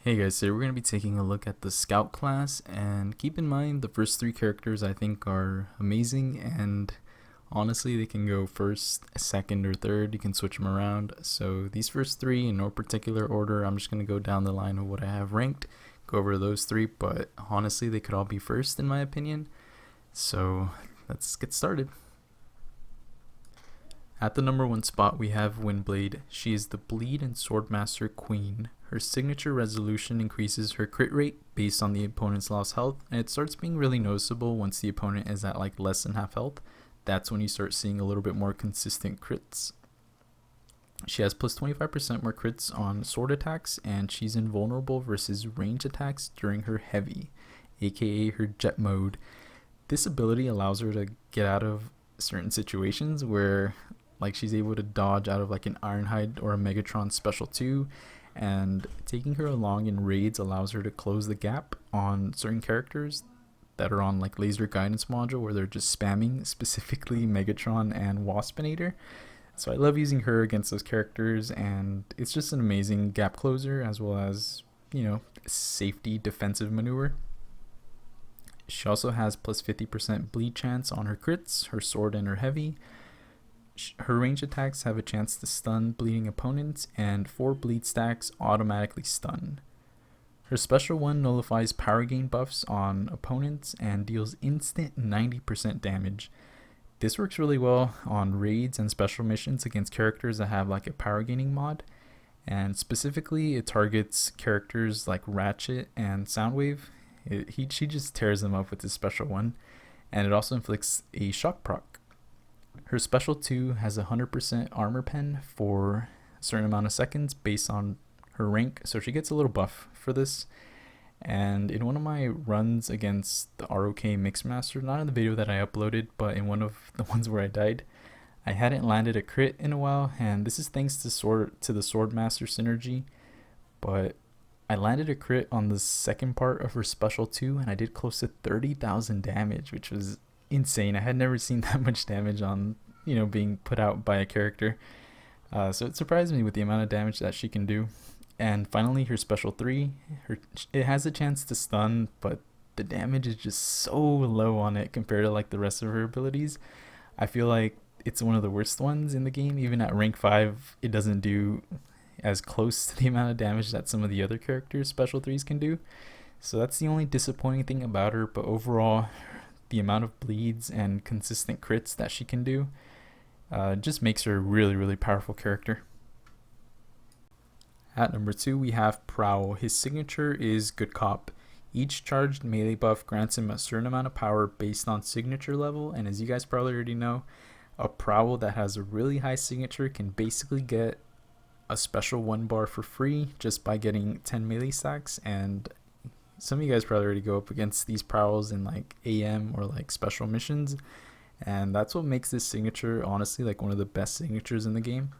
Hey guys, today we're going to be taking a look at the Scout class, and keep in mind the first three characters I think are amazing, and honestly they can go first, second, or third. You can switch them around. So these first three in no particular order, I'm just going to go down the line of what I have ranked, go over those three, but honestly they could all be first in my opinion. So let's get started. At the number 1 spot, we have Windblade. She is the Bleed and Swordmaster Queen. Her signature resolution increases her crit rate based on the opponent's lost health, and it starts being really noticeable once the opponent is at like less than half health. That's when you start seeing a little bit more consistent crits. She has plus 25% more crits on sword attacks, and she's invulnerable versus range attacks during her heavy, aka her jet mode. This ability allows her to get out of certain situations where like she's able to dodge out of like an Ironhide or a Megatron Special 2, and taking her along in raids allows her to close the gap on certain characters that are on like laser guidance module where they're just spamming, specifically Megatron and Waspinator. So I love using her against those characters, and it's just an amazing gap closer as well as, safety defensive maneuver. She also has plus 50% bleed chance on her crits, her sword, and her heavy. Her range attacks have a chance to stun bleeding opponents, and 4 bleed stacks automatically stun. Her special one nullifies power gain buffs on opponents and deals instant 90% damage. This works really well on raids and special missions against characters that have like a power gaining mod, and specifically it targets characters like Ratchet and Soundwave. She just tears them up with this special one, and it also inflicts a shock proc. Her special 2 has a 100% armor pen for a certain amount of seconds based on her rank, so she gets a little buff for this. And in one of my runs against the ROK Mixmaster, not in the video that I uploaded, but in one of the ones where I died, I hadn't landed a crit in a while, and this is thanks to the Swordmaster synergy, but I landed a crit on the second part of her special 2, and I did close to 30,000 damage, which was insane. I had never seen that much damage on, being put out by a character. So it surprised me with the amount of damage that she can do. And finally, her special 3, it has a chance to stun, but the damage is just so low on it compared to like the rest of her abilities. I feel like it's one of the worst ones in the game. Even at rank 5, it doesn't do as close to the amount of damage that some of the other characters' special 3s can do. So that's the only disappointing thing about her, but overall, the amount of bleeds and consistent crits that she can do just makes her a really, really powerful character. At number 2, we have Prowl. His signature is Good Cop. Each charged melee buff grants him a certain amount of power based on signature level, and as you guys probably already know, a Prowl that has a really high signature can basically get a special 1 bar for free just by getting 10 melee stacks. And some of you guys probably already go up against these Prowls in like AM or like special missions, and that's what makes this signature honestly like one of the best signatures in the game.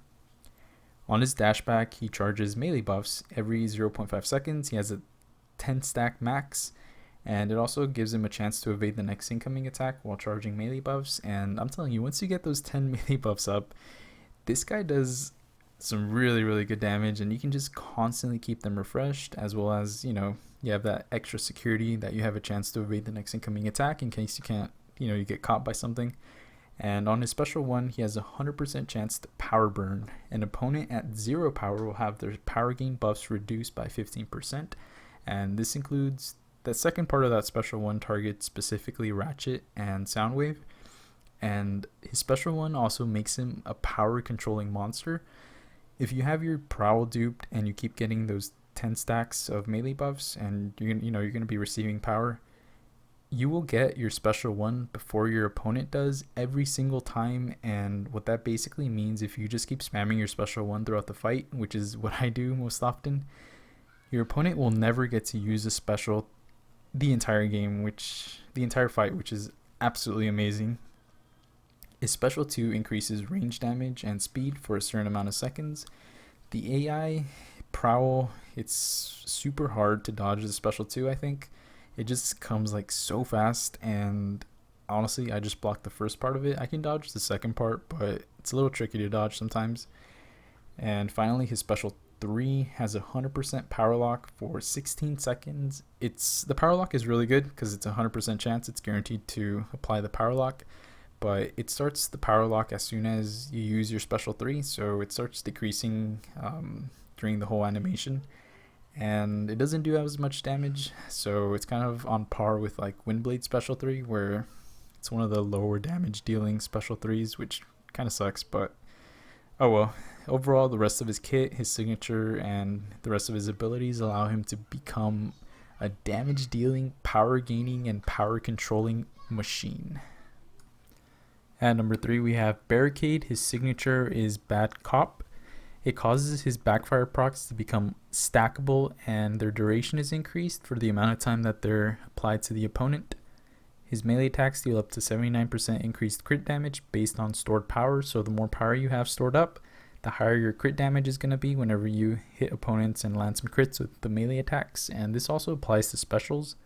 On his dashback, he charges melee buffs every 0.5 seconds. He has a 10 stack max, and it also gives him a chance to evade the next incoming attack while charging melee buffs. And I'm telling you, once you get those 10 melee buffs up, this guy does some really, really good damage, and you can just constantly keep them refreshed, as well as, you have that extra security that you have a chance to evade the next incoming attack in case you can't, you get caught by something. And on his special one, he has a 100% chance to power burn. An opponent at 0 power will have their power gain buffs reduced by 15%, and this includes the second part of that special one targets specifically Ratchet and Soundwave. And his special one also makes him a power controlling monster. If you have your Prowl duped and you keep getting those 10 stacks of melee buffs, and you're going to be receiving power, you will get your special one before your opponent does every single time. And what that basically means, if you just keep spamming your special one throughout the fight, which is what I do most often, your opponent will never get to use a special the entire fight, which is absolutely amazing. His special 2 increases range damage and speed for a certain amount of seconds. The AI Prowl, it's super hard to dodge the special 2, I think. It just comes like so fast, and honestly, I just blocked the first part of it. I can dodge the second part, but it's a little tricky to dodge sometimes. And finally, his special 3 has a 100% power lock for 16 seconds. The power lock is really good because it's a 100% chance it's guaranteed to apply the power lock, but it starts the power lock as soon as you use your special 3, so it starts decreasing during the whole animation, and it doesn't do as much damage, so it's kind of on par with like Windblade special 3, where it's one of the lower damage dealing special 3s, which kind of sucks, but oh well. Overall, the rest of his kit, his signature, and the rest of his abilities allow him to become a damage dealing, power gaining, and power controlling machine. At number 3, we have Barricade. His signature is Bad Cop. It causes his backfire procs to become stackable, and their duration is increased for the amount of time that they're applied to the opponent. His melee attacks deal up to 79% increased crit damage based on stored power, so the more power you have stored up, the higher your crit damage is going to be whenever you hit opponents and land some crits with the melee attacks, and this also applies to specials.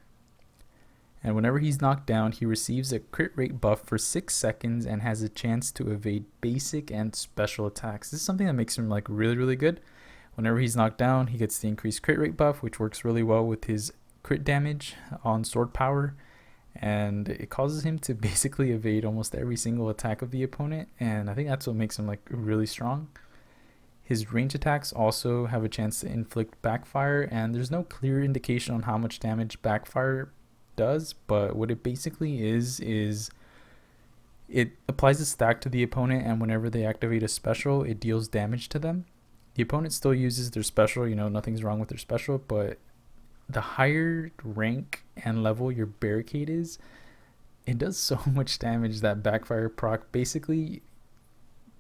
And whenever he's knocked down, he receives a crit rate buff for 6 seconds and has a chance to evade basic and special attacks. This is something that makes him like really good. Whenever he's knocked down, he gets the increased crit rate buff, which works really well with his crit damage on stored power, and it causes him to basically evade almost every single attack of the opponent, and I think that's what makes him like really strong. His range attacks also have a chance to inflict backfire, and there's no clear indication on how much damage backfire does, but what it basically is it applies a stack to the opponent, and whenever they activate a special, it deals damage to them. The opponent still uses their special, nothing's wrong with their special, but the higher rank and level your barricade is, it does so much damage that backfire proc basically,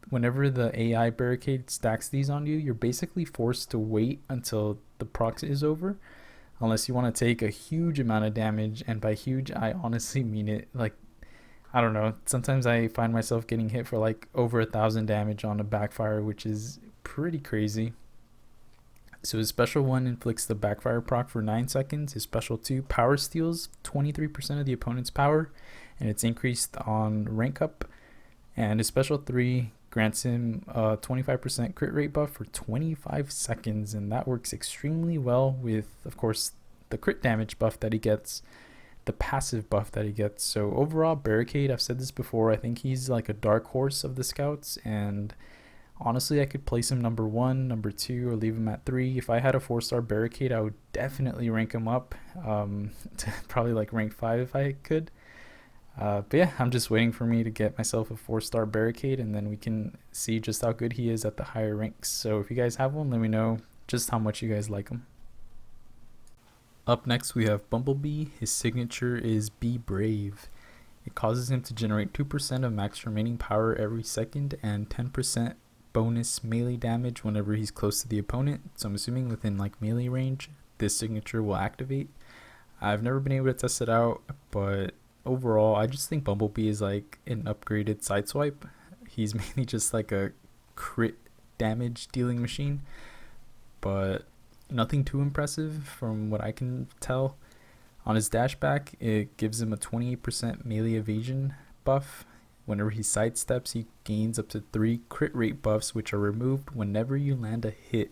whenever the AI barricade stacks these on you, you're basically forced to wait until the proc is over, unless you want to take a huge amount of damage. And by huge, I honestly mean it. Like, I don't know, sometimes I find myself getting hit for like over 1,000 damage on a backfire, which is pretty crazy. So his special 1 inflicts the backfire proc for 9 seconds. His special 2 power steals 23% of the opponent's power, and it's increased on rank up. And his special 3 grants him a 25% crit rate buff for 25 seconds, and that works extremely well with, of course, the crit damage buff that he gets, the passive buff that he gets. So overall, Barricade, I've said this before, I think he's like a dark horse of the scouts, and honestly, I could place him number 1, number 2, or leave him at 3. If I had a 4-star Barricade, I would definitely rank him up to probably like rank 5 if I could. But yeah, I'm just waiting for me to get myself a 4-star Barricade, and then we can see just how good he is at the higher ranks. So if you guys have one, let me know just how much you guys like him. Up next, we have Bumblebee. His signature is Be Brave. It causes him to generate 2% of max remaining power every second and 10% bonus melee damage whenever he's close to the opponent. So I'm assuming within like melee range, this signature will activate. I've never been able to test it out, but overall, I just think Bumblebee is like an upgraded Sideswipe. He's mainly just like a crit damage dealing machine, but nothing too impressive from what I can tell. On his dashback, it gives him a 28% melee evasion buff. Whenever he sidesteps, he gains up to 3 crit rate buffs, which are removed whenever you land a hit.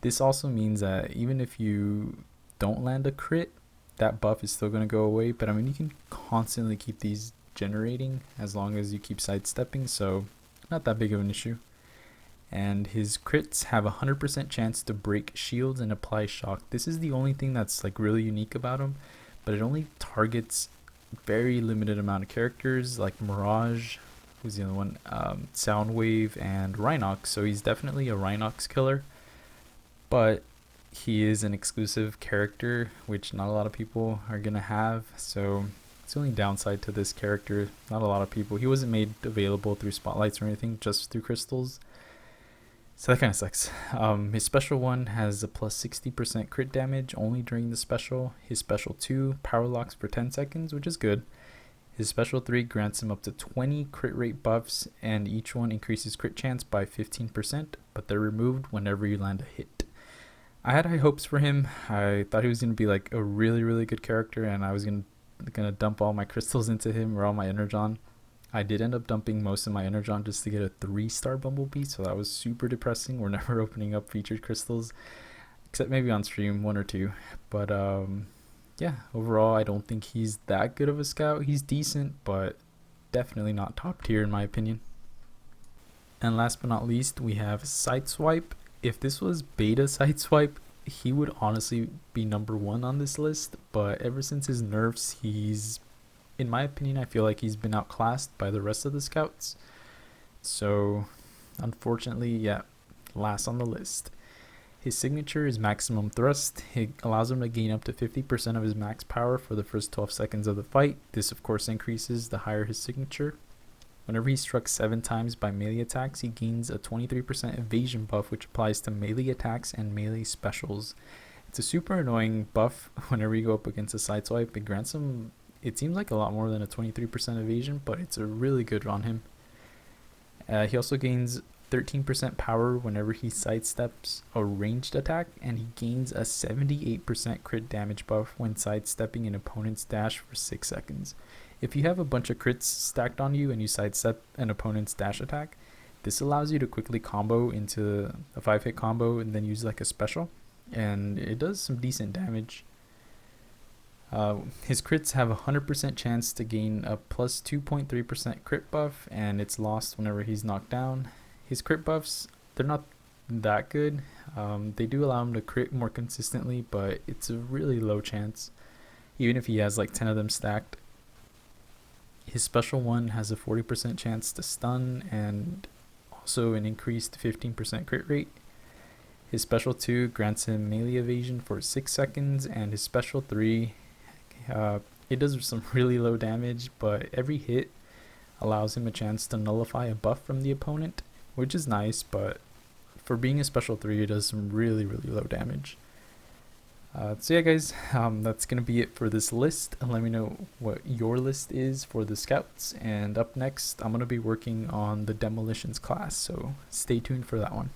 This also means that even if you don't land a crit, that buff is still going to go away, but I mean, you can constantly keep these generating as long as you keep sidestepping, so not that big of an issue. And his crits have a 100% chance to break shields and apply shock. This is the only thing that's like really unique about him, but it only targets very limited amount of characters like Mirage, who's the other one, Soundwave, and Rhinox. So he's definitely a Rhinox killer, but he is an exclusive character, which not a lot of people are gonna have. So it's the only downside to this character. Not a lot of people. He wasn't made available through spotlights or anything, just through crystals. So that kind of sucks. His special 1 has a plus 60% crit damage only during the special. His special 2 power locks for 10 seconds, which is good. His special 3 grants him up to 20 crit rate buffs, and each one increases crit chance by 15%, but they're removed whenever you land a hit. I had high hopes for him. I thought he was going to be like a really good character, and I was gonna dump all my crystals into him or all my energon. I did end up dumping most of my energon just to get a 3-star Bumblebee, so that was super depressing. We're never opening up featured crystals, except maybe on stream, 1 or 2. But yeah, overall, I don't think he's that good of a scout. He's decent, but definitely not top tier in my opinion. And last but not least, we have Sideswipe. If this was beta Sideswipe, he would honestly be number 1 on this list, but ever since his nerfs, he's, in my opinion, I feel like he's been outclassed by the rest of the scouts. So unfortunately, yeah, last on the list. His signature is maximum thrust. It allows him to gain up to 50% of his max power for the first 12 seconds of the fight. This of course increases the higher his signature. Whenever he's struck 7 times by melee attacks, he gains a 23% evasion buff, which applies to melee attacks and melee specials. It's a super annoying buff whenever you go up against a Sideswipe. It grants him, it seems like a lot more than a 23% evasion, but it's a really good on him. He also gains 13% power whenever he sidesteps a ranged attack, and he gains a 78% crit damage buff when sidestepping an opponent's dash for 6 seconds. If you have a bunch of crits stacked on you and you sidestep an opponent's dash attack, this allows you to quickly combo into a 5-hit combo and then use like a special, and it does some decent damage. His crits have a 100% chance to gain a plus 2.3% crit buff, and it's lost whenever he's knocked down. His crit buffs, they're not that good. They do allow him to crit more consistently, but it's a really low chance, even if he has like 10 of them stacked. His special 1 has a 40% chance to stun and also an increased 15% crit rate. His special 2 grants him melee evasion for 6 seconds, and his special 3, it does some really low damage, but every hit allows him a chance to nullify a buff from the opponent, which is nice, but for being a special 3, it does some really low damage. So yeah guys, that's going to be it for this list. Let me know what your list is for the scouts, and up next I'm going to be working on the demolitions class, so stay tuned for that one.